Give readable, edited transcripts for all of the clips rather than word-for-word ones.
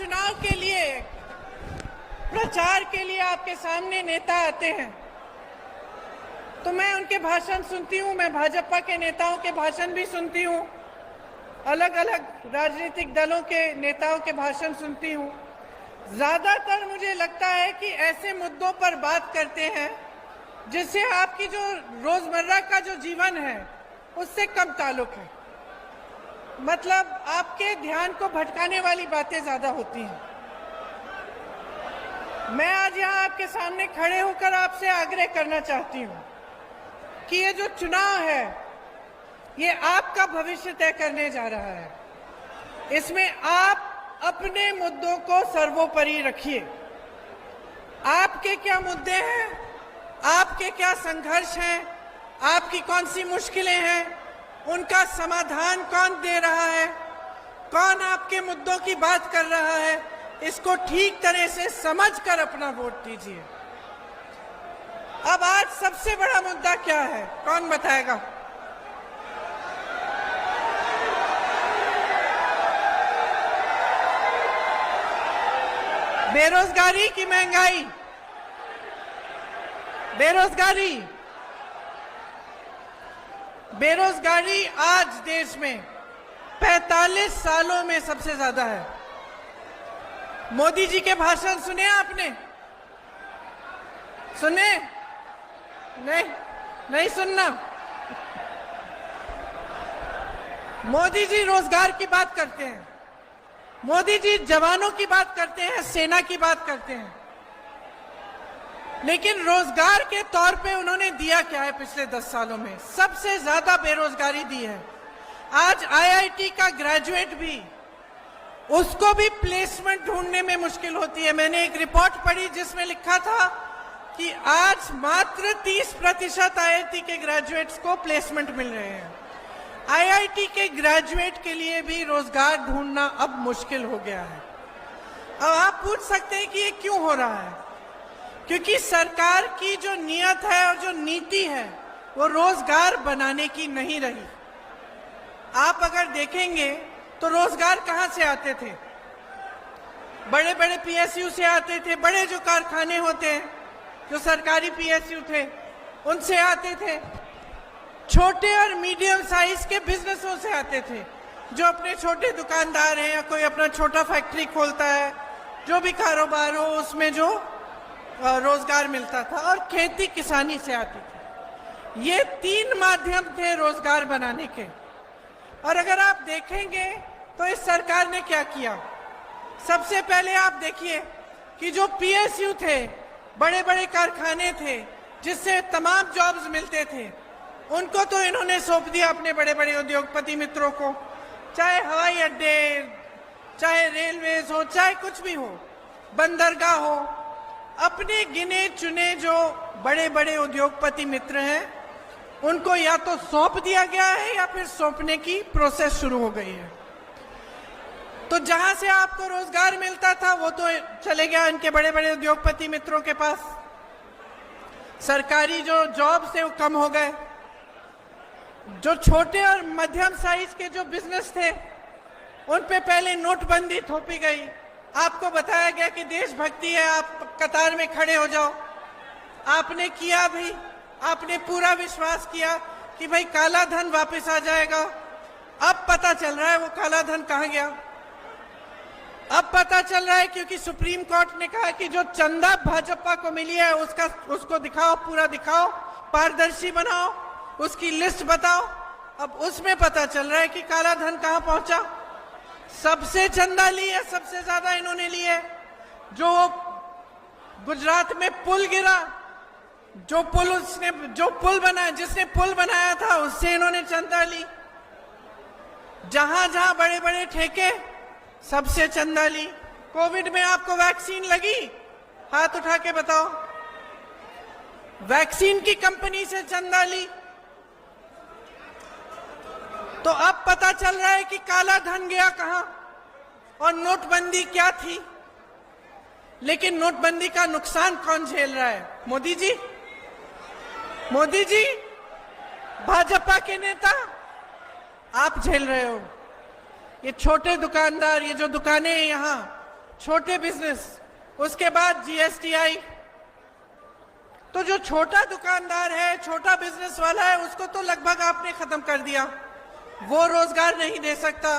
चुनाव के लिए प्रचार के लिए आपके सामने नेता आते हैं तो मैं उनके भाषण सुनती हूँ, मैं भाजपा के नेताओं के भाषण भी सुनती हूँ, अलग अलग राजनीतिक दलों के नेताओं के भाषण सुनती हूँ। ज्यादातर मुझे लगता है कि ऐसे मुद्दों पर बात करते हैं जिससे आपकी जो रोजमर्रा का जो जीवन है उससे कम ताल्लुक है, मतलब आपके ध्यान को भटकाने वाली बातें ज्यादा होती हैं। मैं आज यहाँ आपके सामने खड़े होकर आपसे आग्रह करना चाहती हूँ कि ये जो चुनाव है ये आपका भविष्य तय करने जा रहा है। इसमें आप अपने मुद्दों को सर्वोपरि रखिए। आपके क्या मुद्दे हैं, आपके क्या संघर्ष हैं, आपकी कौन सी मुश्किलें हैं, उनका समाधान कौन दे रहा है, कौन आपके मुद्दों की बात कर रहा है, इसको ठीक तरह से समझकर अपना वोट दीजिए। अब आज सबसे बड़ा मुद्दा क्या है, कौन बताएगा? बेरोजगारी की महंगाई, बेरोजगारी आज देश में 45 सालों में सबसे ज्यादा है। मोदी जी के भाषण सुने आपने? सुने? नहीं सुनना। मोदी जी रोजगार की बात करते हैं, मोदी जी जवानों की बात करते हैं, सेना की बात करते हैं, लेकिन रोजगार के तौर पे उन्होंने दिया क्या है? पिछले 10 सालों में सबसे ज्यादा बेरोजगारी दी है। आज आईआईटी का ग्रेजुएट भी, उसको भी प्लेसमेंट ढूंढने में मुश्किल होती है। मैंने एक रिपोर्ट पढ़ी जिसमें लिखा था कि आज मात्र 30% आईआईटी के ग्रेजुएट्स को प्लेसमेंट मिल रहे हैं। आईआईटी के ग्रेजुएट के लिए भी रोजगार ढूंढना अब मुश्किल हो गया है। अब आप पूछ सकते हैं कि ये क्यों हो रहा है? क्योंकि सरकार की जो नीयत है और जो नीति है वो रोजगार बनाने की नहीं रही। आप अगर देखेंगे तो रोजगार कहां से आते थे? बड़े बड़े पीएसयू से आते थे, बड़े जो कारखाने होते हैं, जो सरकारी पीएसयू थे, उनसे आते थे। छोटे और मीडियम साइज के बिजनेसों से आते थे, जो अपने छोटे दुकानदार हैं या कोई अपना छोटा फैक्ट्री खोलता है, जो भी कारोबार हो उसमें जो रोजगार मिलता था, और खेती किसानी से आती थी। ये 3 माध्यम थे रोजगार बनाने के। और अगर आप देखेंगे तो इस सरकार ने क्या किया? सबसे पहले आप देखिए कि जो पीएसयू थे, बड़े बड़े कारखाने थे जिससे तमाम जॉब्स मिलते थे, उनको तो इन्होंने सौंप दिया अपने बड़े बड़े उद्योगपति मित्रों को। चाहे हवाई अड्डे, चाहे रेलवेज हो, चाहे कुछ भी हो, बंदरगाह हो, अपने गिने चुने जो बड़े बड़े उद्योगपति मित्र हैं उनको या तो सौंप दिया गया है या फिर सौंपने की प्रोसेस शुरू हो गई है। तो जहां से आपको रोजगार मिलता था वो तो चले गया इनके बड़े बड़े उद्योगपति मित्रों के पास। सरकारी जो जॉब्स थे वो कम हो गए। जो छोटे और मध्यम साइज के जो बिजनेस थे उन पे पहले नोटबंदी थोपी गई। आपको बताया गया कि देशभक्ति है, आप कतार में खड़े हो जाओ। आपने किया भी, आपने पूरा विश्वास किया कि भाई काला धन वापस आ जाएगा। अब पता चल रहा है वो काला धन कहां गया। अब पता चल रहा है क्योंकि सुप्रीम कोर्ट ने कहा कि जो चंदा भाजपा को मिली है उसको दिखाओ, पूरा दिखाओ, पारदर्शी बनाओ, उसकी लिस्ट बताओ। अब उसमें पता चल रहा है कि काला धन कहां पहुंचा। सबसे चंदा ली है, सबसे ज्यादा इन्होंने ली है। जो गुजरात में पुल गिरा, जो पुल बनाया, जिसने पुल बनाया था उससे इन्होंने चंदा ली। जहां जहां बड़े बड़े ठेके, सबसे चंदा ली। कोविड में आपको वैक्सीन लगी? हाथ उठा के बताओ। वैक्सीन की कंपनी से चंदा ली। तो अब पता चल रहा है कि काला धन गया कहां और नोटबंदी क्या थी। लेकिन नोटबंदी का नुकसान कौन झेल रहा है? मोदी जी। मोदी जी, भाजपा के नेता, आप झेल रहे हो। ये छोटे दुकानदार, ये जो दुकानें हैं यहाँ, छोटे बिजनेस, उसके बाद जीएसटी आई। तो जो छोटा दुकानदार है, छोटा बिजनेस वाला है, उसको तो लगभग आपने खत्म कर दिया, वो रोजगार नहीं दे सकता।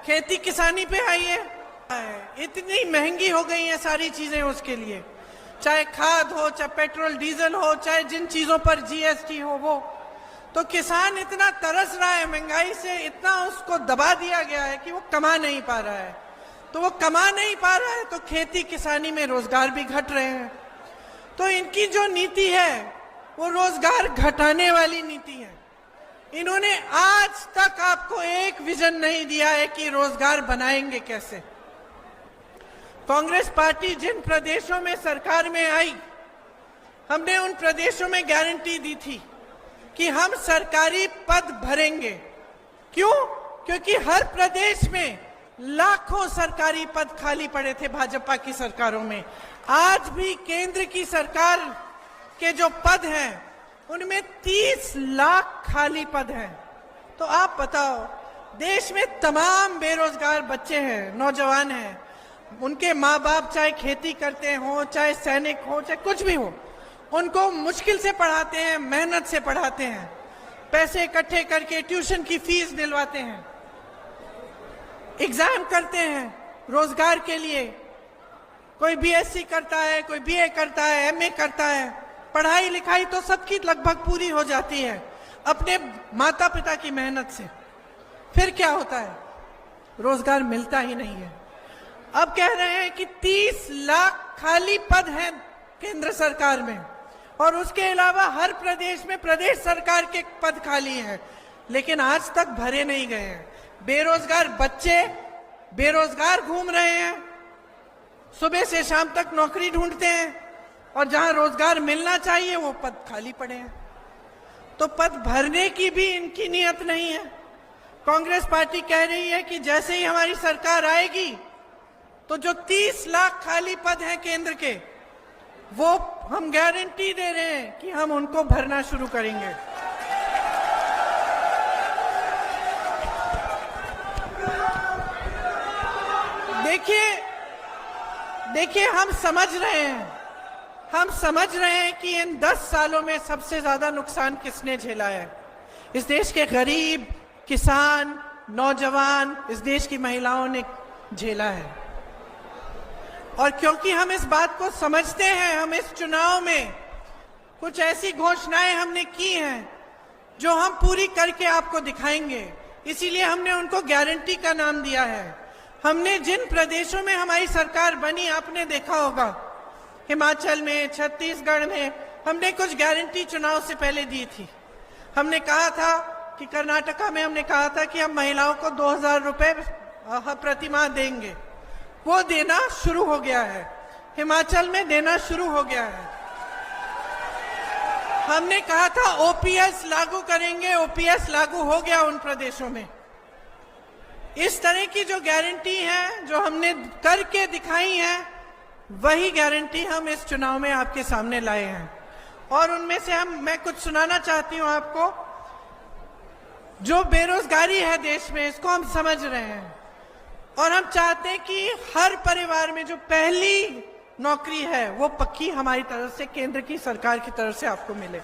खेती किसानी पे आई है, इतनी महंगी हो गई है सारी चीजें उसके लिए, चाहे खाद हो, चाहे पेट्रोल डीजल हो, चाहे जिन चीजों पर जीएसटी हो वो। तो किसान इतना तरस रहा है, महंगाई से इतना उसको दबा दिया गया है कि वो कमा नहीं पा रहा है। तो वो कमा नहीं पा रहा है तो खेती किसानी में रोजगार भी घट रहे हैं। तो इनकी जो नीति है वो रोजगार घटाने वाली नीति है। इन्होंने आज तक आपको एक विजन नहीं दिया है कि रोजगार बनाएंगे कैसे। कांग्रेस पार्टी जिन प्रदेशों में सरकार में आई, हमने उन प्रदेशों में गारंटी दी थी कि हम सरकारी पद भरेंगे। क्यों? क्योंकि हर प्रदेश में लाखों सरकारी पद खाली पड़े थे भाजपा की सरकारों में। आज भी केंद्र की सरकार के जो पद हैं उनमें 30 लाख खाली पद हैं। तो आप बताओ, देश में तमाम बेरोजगार बच्चे हैं, नौजवान हैं, उनके माँ बाप चाहे खेती करते हो, चाहे सैनिक हो, चाहे कुछ भी हो, उनको मुश्किल से पढ़ाते हैं, मेहनत से पढ़ाते हैं, पैसे इकट्ठे करके ट्यूशन की फीस दिलवाते हैं, एग्जाम करते हैं रोजगार के लिए। कोई बीएससी करता है, कोई बीए करता है, एमए करता है, पढ़ाई लिखाई तो सबकी लगभग पूरी हो जाती है अपने माता पिता की मेहनत से। फिर क्या होता है? रोजगार मिलता ही नहीं है। अब कह रहे हैं कि 30 लाख खाली पद हैं केंद्र सरकार में, और उसके अलावा हर प्रदेश में प्रदेश सरकार के पद खाली हैं, लेकिन आज तक भरे नहीं गए हैं। बेरोजगार बच्चे बेरोजगार घूम रहे हैं, सुबह से शाम तक नौकरी ढूंढते हैं, और जहां रोजगार मिलना चाहिए वो पद खाली पड़े हैं। तो पद भरने की भी इनकी नियत नहीं है। कांग्रेस पार्टी कह रही है कि जैसे ही हमारी सरकार आएगी तो जो 30 लाख खाली पद हैं केंद्र के, वो हम गारंटी दे रहे हैं कि हम उनको भरना शुरू करेंगे। देखिए हम समझ रहे हैं कि इन 10 सालों में सबसे ज्यादा नुकसान किसने झेला है। इस देश के गरीब, किसान, नौजवान, इस देश की महिलाओं ने झेला है। और क्योंकि हम इस बात को समझते हैं, हम इस चुनाव में कुछ ऐसी घोषणाएं हमने की हैं जो हम पूरी करके आपको दिखाएंगे। इसीलिए हमने उनको गारंटी का नाम दिया है। हमने जिन प्रदेशों में हमारी सरकार बनी, आपने देखा होगा, हिमाचल में, छत्तीसगढ़ में, हमने कुछ गारंटी चुनाव से पहले दी थी। हमने कहा था कि कर्नाटका में हमने कहा था कि हम महिलाओं को 2000 रुपए प्रति माह देंगे। वो देना शुरू हो गया है, हिमाचल में देना शुरू हो गया है। हमने कहा था ओपीएस लागू करेंगे, ओपीएस लागू हो गया उन प्रदेशों में। इस तरह की जो गारंटी है, जो हमने करके दिखाई है, वही गारंटी हम इस चुनाव में आपके सामने लाए हैं। और उनमें से मैं कुछ सुनाना चाहती हूं आपको। जो बेरोजगारी है देश में, इसको हम समझ रहे हैं, और हम चाहते हैं कि हर परिवार में जो पहली नौकरी है वो पक्की हमारी तरफ से, केंद्र की सरकार की तरफ से आपको मिले।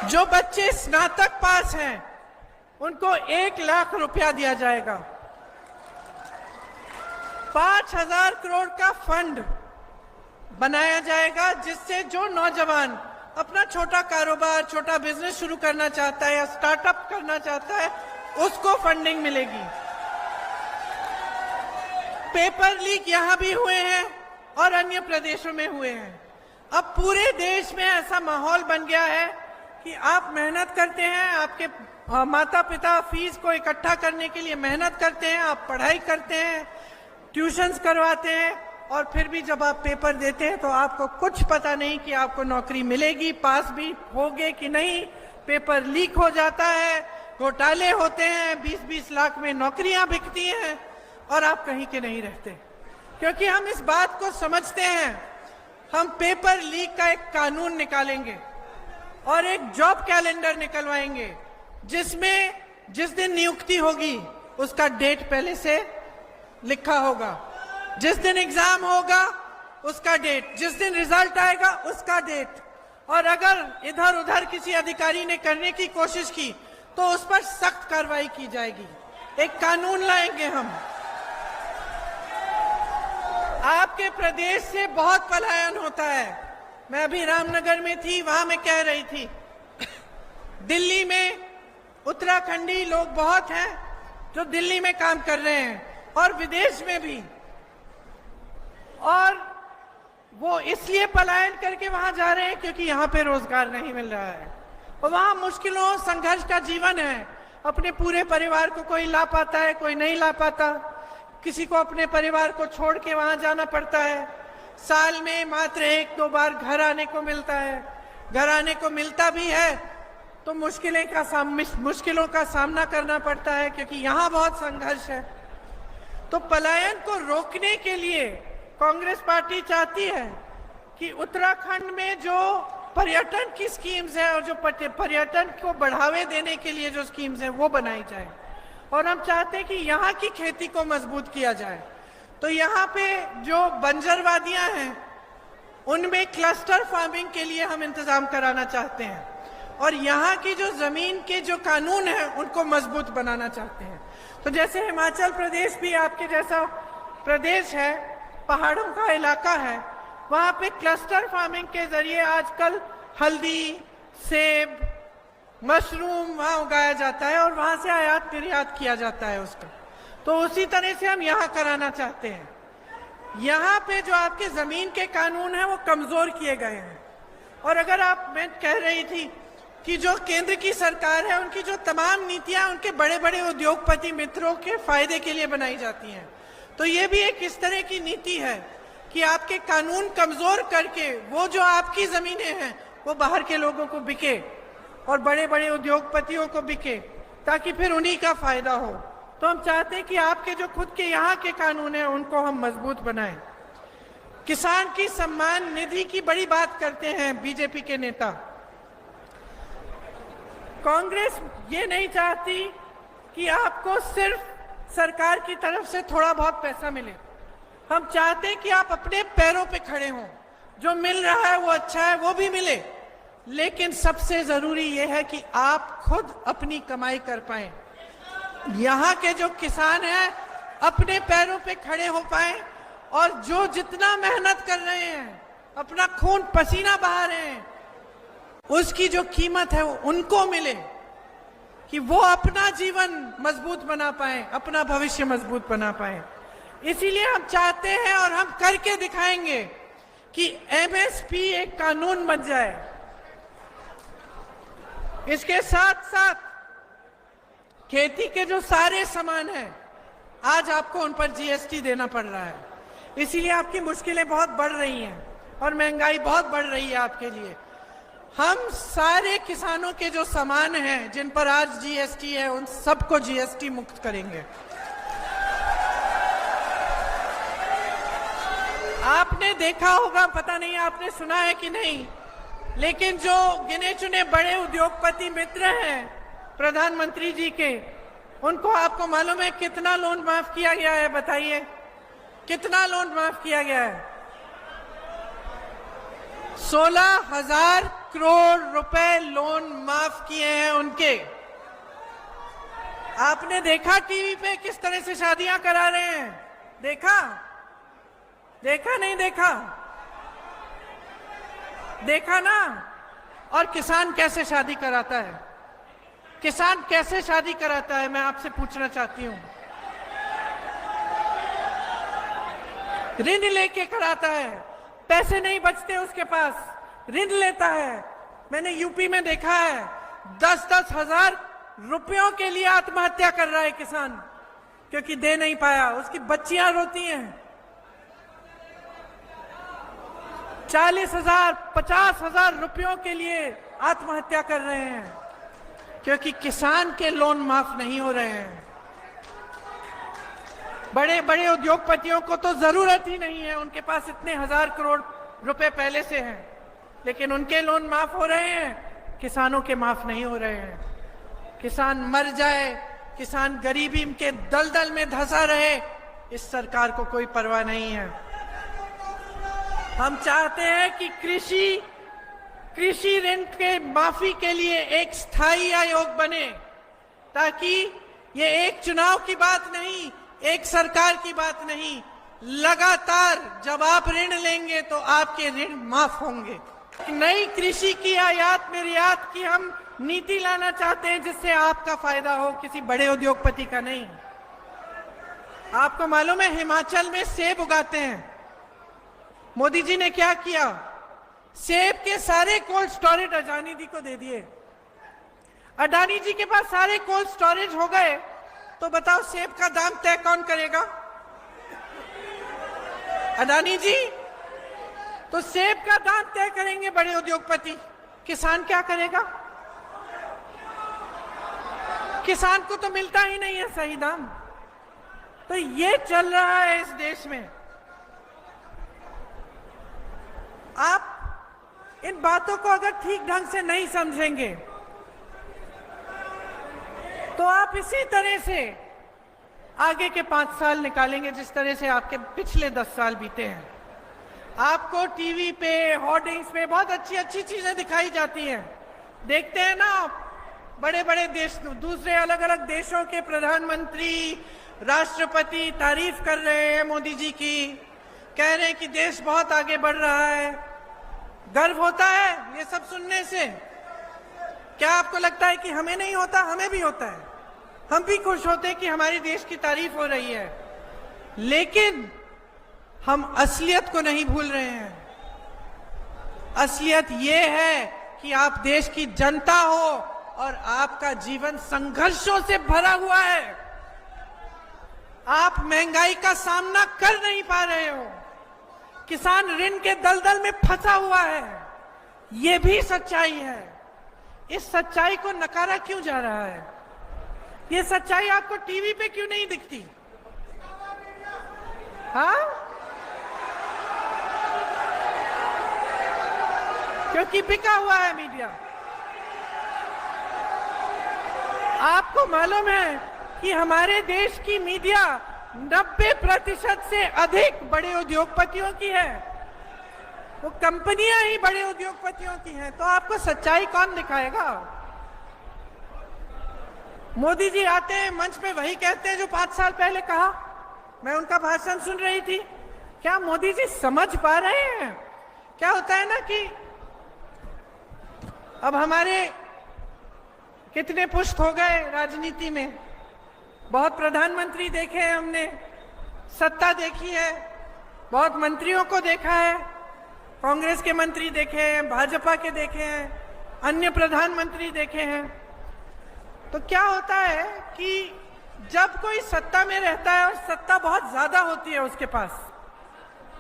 जो बच्चे स्नातक पास हैं उनको 1 लाख रुपया दिया जाएगा। 5000 करोड़ का फंड बनाया जाएगा, जिससे जो नौजवान अपना छोटा कारोबार, छोटा बिजनेस शुरू करना चाहता है या स्टार्टअप करना चाहता है, उसको फंडिंग मिलेगी। पेपर लीक यहां भी हुए हैं और अन्य प्रदेशों में हुए हैं। अब पूरे देश में ऐसा माहौल बन गया है कि आप मेहनत करते हैं, आपके माता पिता फीस को इकट्ठा करने के लिए मेहनत करते हैं, आप पढ़ाई करते हैं, ट्यूशन्स करवाते हैं, और फिर भी जब आप पेपर देते हैं तो आपको कुछ पता नहीं कि आपको नौकरी मिलेगी, पास भी होगे कि नहीं। पेपर लीक हो जाता है, घोटाले होते हैं, 20-20 लाख में नौकरियां बिकती हैं, और आप कहीं के नहीं रहते। क्योंकि हम इस बात को समझते हैं, हम पेपर लीक का एक कानून निकालेंगे और एक जॉब कैलेंडर निकलवाएंगे, जिसमें जिस दिन नियुक्ति होगी उसका डेट पहले से लिखा होगा, जिस दिन एग्जाम होगा उसका डेट, जिस दिन रिजल्ट आएगा उसका डेट। और अगर इधर उधर किसी अधिकारी ने करने की कोशिश की तो उस पर सख्त कार्रवाई की जाएगी। एक कानून लाएंगे हम। आपके प्रदेश से बहुत पलायन होता है। मैं अभी रामनगर में थी, वहां मैं कह रही थी, दिल्ली में उत्तराखंडी लोग बहुत हैं जो दिल्ली में काम कर रहे हैं और विदेश में भी, और वो इसलिए पलायन करके वहां जा रहे हैं क्योंकि यहाँ पे रोजगार नहीं मिल रहा है और वहां मुश्किलों संघर्ष का जीवन है। अपने पूरे परिवार को कोई ला पाता है, कोई नहीं ला पाता, किसी को अपने परिवार को छोड़ के वहां जाना पड़ता है। साल में मात्र 1-2 बार घर आने को मिलता है। घर आने को मिलता भी है तो मुश्किलों का सामना करना पड़ता है क्योंकि यहाँ बहुत संघर्ष है। तो पलायन को रोकने के लिए कांग्रेस पार्टी चाहती है कि उत्तराखंड में जो पर्यटन की स्कीम्स है और जो पर्यटन को बढ़ावे देने के लिए जो स्कीम्स है वो बनाई जाए, और हम चाहते हैं कि यहाँ की खेती को मजबूत किया जाए। तो यहाँ पे जो बंजर वादियां हैं उनमें क्लस्टर फार्मिंग के लिए हम इंतजाम कराना चाहते हैं, और यहाँ की जो जमीन के जो कानून है उनको मजबूत बनाना चाहते हैं। तो जैसे हिमाचल प्रदेश भी आपके जैसा प्रदेश है, पहाड़ों का इलाका है, वहाँ पे क्लस्टर फार्मिंग के जरिए आजकल हल्दी, सेब, मशरूम वहाँ उगाया जाता है और वहाँ से आयात निर्यात किया जाता है उसका। तो उसी तरह से हम यहाँ कराना चाहते हैं। यहाँ पे जो आपके जमीन के कानून हैं वो कमजोर किए गए हैं, और अगर मैं कह रही थी कि जो केंद्र की सरकार है उनकी जो तमाम नीतियां उनके बड़े बड़े उद्योगपति मित्रों के फायदे के लिए बनाई जाती हैं, तो ये भी एक इस तरह की नीति है कि आपके कानून कमजोर करके वो जो आपकी जमीनें हैं वो बाहर के लोगों को बिके और बड़े बड़े उद्योगपतियों को बिके, ताकि फिर उन्हीं का फायदा हो। तो हम चाहते हैं कि आपके जो खुद के यहाँ के कानून हैं उनको हम मजबूत बनाएं। किसान की सम्मान निधि की बड़ी बात करते हैं बीजेपी के नेता। कांग्रेस ये नहीं चाहती कि आपको सिर्फ सरकार की तरफ से थोड़ा बहुत पैसा मिले। हम चाहते हैं कि आप अपने पैरों पे खड़े हों, जो मिल रहा है वो अच्छा है, वो भी मिले, लेकिन सबसे जरूरी ये है कि आप खुद अपनी कमाई कर पाएं। यहाँ के जो किसान हैं अपने पैरों पे खड़े हो पाएं, और जो जितना मेहनत कर रहे हैं, अपना खून पसीना बहा रहे हैं, उसकी जो कीमत है वो उनको मिले, कि वो अपना जीवन मजबूत बना पाए, अपना भविष्य मजबूत बना पाए। इसीलिए हम चाहते हैं और हम करके दिखाएंगे कि एमएसपी एक कानून बन जाए। इसके साथ साथ खेती के जो सारे सामान हैं आज आपको उन पर जीएसटी देना पड़ रहा है, इसीलिए आपकी मुश्किलें बहुत बढ़ रही हैं और महंगाई बहुत बढ़ रही है आपके लिए। हम सारे किसानों के जो सामान हैं जिन पर आज जीएसटी है उन सबको जीएसटी मुक्त करेंगे। आपने देखा होगा, पता नहीं आपने सुना है कि नहीं, लेकिन जो गिने चुने बड़े उद्योगपति मित्र हैं प्रधानमंत्री जी के, उनको आपको मालूम है कितना लोन माफ किया गया है? बताइए कितना लोन माफ किया गया है? 16,000 करोड़ रुपए लोन माफ किए हैं उनके। आपने देखा टीवी पे किस तरह से शादियां करा रहे हैं? देखा? देखा नहीं देखा? देखा ना? और किसान कैसे शादी कराता है? किसान कैसे शादी कराता है, मैं आपसे पूछना चाहती हूं। ऋण लेके कराता है, पैसे नहीं बचते उसके पास, ऋण लेता है। मैंने यूपी में देखा है 10-10 हजार रुपयों के लिए आत्महत्या कर रहा है किसान, क्योंकि दे नहीं पाया। उसकी बच्चियां रोती हैं। 40,000 50,000 रुपयों के लिए आत्महत्या कर रहे हैं, क्योंकि किसान के लोन माफ नहीं हो रहे हैं। बड़े बड़े उद्योगपतियों को तो जरूरत ही नहीं है, उनके पास इतने 1000 करोड़ रुपए पहले से हैं, लेकिन उनके लोन माफ हो रहे हैं, किसानों के माफ नहीं हो रहे हैं। किसान मर जाए, किसान गरीबी के दलदल में धंसा रहे, इस सरकार को कोई परवाह नहीं है। हम चाहते हैं कि कृषि ऋण के माफी के लिए एक स्थायी आयोग बने, ताकि ये एक चुनाव की बात नहीं, एक सरकार की बात नहीं, लगातार जब आप ऋण लेंगे तो आपके ऋण माफ होंगे। नई कृषि की आयात निर्यात की हम नीति लाना चाहते हैं, जिससे आपका फायदा हो, किसी बड़े उद्योगपति का नहीं। आपको मालूम है हिमाचल में सेब उगाते हैं। मोदी जी ने क्या किया? सेब के सारे कोल्ड स्टोरेज अडानी जी को दे दिए। अडानी जी के पास सारे कोल्ड स्टोरेज हो गए, तो बताओ सेब का दाम तय कौन करेगा? अडानी जी। तो सेब का दाम तय करेंगे बड़े उद्योगपति, किसान क्या करेगा? किसान को तो मिलता ही नहीं है सही दाम। तो ये चल रहा है इस देश में। आप इन बातों को अगर ठीक ढंग से नहीं समझेंगे तो आप इसी तरह से आगे के 5 साल निकालेंगे, जिस तरह से आपके पिछले 10 साल बीते हैं। आपको टीवी पे, होर्डिंग्स पे बहुत अच्छी अच्छी चीजें दिखाई जाती हैं। देखते हैं ना, बड़े बड़े देश, दूसरे अलग अलग देशों के प्रधानमंत्री, राष्ट्रपति तारीफ कर रहे हैं मोदी जी की, कह रहे हैं कि देश बहुत आगे बढ़ रहा है। गर्व होता है ये सब सुनने से। क्या आपको लगता है कि हमें नहीं होता? हमें भी होता है। हम भी खुश होते हैं कि हमारे देश की तारीफ हो रही है, लेकिन हम असलियत को नहीं भूल रहे हैं। असलियत ये है कि आप देश की जनता हो और आपका जीवन संघर्षों से भरा हुआ है। आप महंगाई का सामना कर नहीं पा रहे हो, किसान ऋण के दलदल में फंसा हुआ है। ये भी सच्चाई है। इस सच्चाई को नकारा क्यों जा रहा है? ये सच्चाई आपको टीवी पे क्यों नहीं दिखती? हाँ, क्योंकि बिका हुआ है मीडिया। आपको मालूम है कि हमारे देश की मीडिया 90% से अधिक बड़े उद्योगपतियों की है। वो कंपनियां ही बड़े उद्योगपतियों की हैं। तो आपको सच्चाई कौन दिखाएगा? मोदी जी आते हैं मंच पे, वही कहते हैं जो 5 साल पहले कहा। मैं उनका भाषण सुन रही थी। क्या मोदी जी समझ पा रहे हैं? क्या होता है ना कि अब हमारे कितने पुष्ट हो गए राजनीति में, बहुत प्रधानमंत्री देखे हैं हमने, सत्ता देखी है, बहुत मंत्रियों को देखा है, कांग्रेस के मंत्री देखे हैं, भाजपा के देखे हैं, अन्य प्रधानमंत्री देखे हैं। तो क्या होता है कि जब कोई सत्ता में रहता है और सत्ता बहुत ज्यादा होती है उसके पास,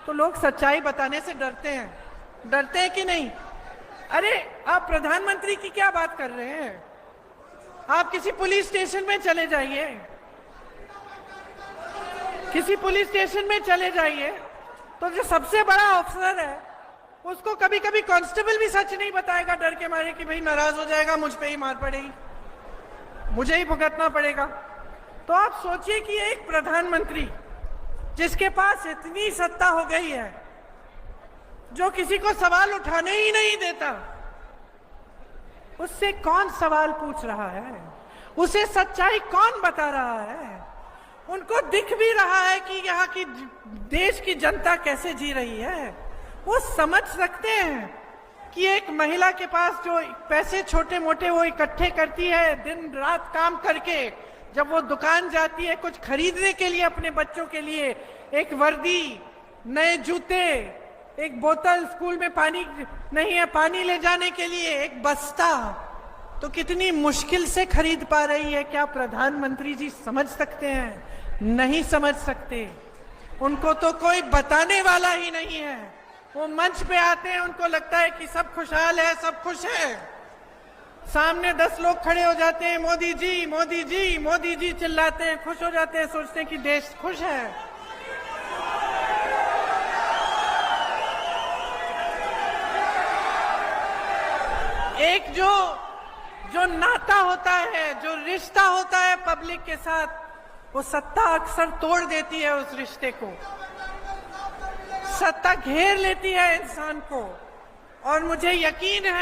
तो लोग सच्चाई बताने से डरते हैं। डरते हैं कि नहीं? अरे आप प्रधानमंत्री की क्या बात कर रहे हैं? आप किसी पुलिस स्टेशन में चले जाइए, किसी पुलिस स्टेशन में चले जाइए, तो जो सबसे बड़ा अफसर है उसको कभी कभी कांस्टेबल भी सच नहीं बताएगा, डर के मारे कि भाई नाराज हो जाएगा, मुझ पे ही मार पड़ेगी, मुझे ही भुगतना पड़ेगा। तो आप सोचिए कि एक प्रधानमंत्री जिसके पास इतनी सत्ता हो गई है, जो किसी को सवाल उठाने ही नहीं देता, उससे कौन सवाल पूछ रहा है? उसे सच्चाई कौन बता रहा है? उनको दिख भी रहा है कि यहाँ की देश की जनता कैसे जी रही है। वो समझ सकते हैं कि एक महिला के पास जो पैसे छोटे मोटे वो इकट्ठे करती है दिन रात काम करके, जब वो दुकान जाती है कुछ खरीदने के लिए अपने बच्चों के लिए, एक वर्दी, नए जूते, एक बोतल, स्कूल में पानी नहीं है पानी ले जाने के लिए एक बस्ता, तो कितनी मुश्किल से खरीद पा रही है। क्या प्रधानमंत्री जी समझ सकते हैं? नहीं समझ सकते। उनको तो कोई बताने वाला ही नहीं है। वो मंच पे आते हैं, उनको लगता है कि सब खुशहाल है, सब खुश है। सामने 10 लोग खड़े हो जाते हैं, मोदी जी मोदी जी मोदी जी चिल्लाते हैं, खुश हो जाते हैं, सोचते हैं कि देश खुश है। एक जो नाता होता है, जो रिश्ता होता है पब्लिक के साथ, वो सत्ता अक्सर तोड़ देती है उस रिश्ते को, सत्ता घेर लेती है इंसान को। और मुझे यकीन है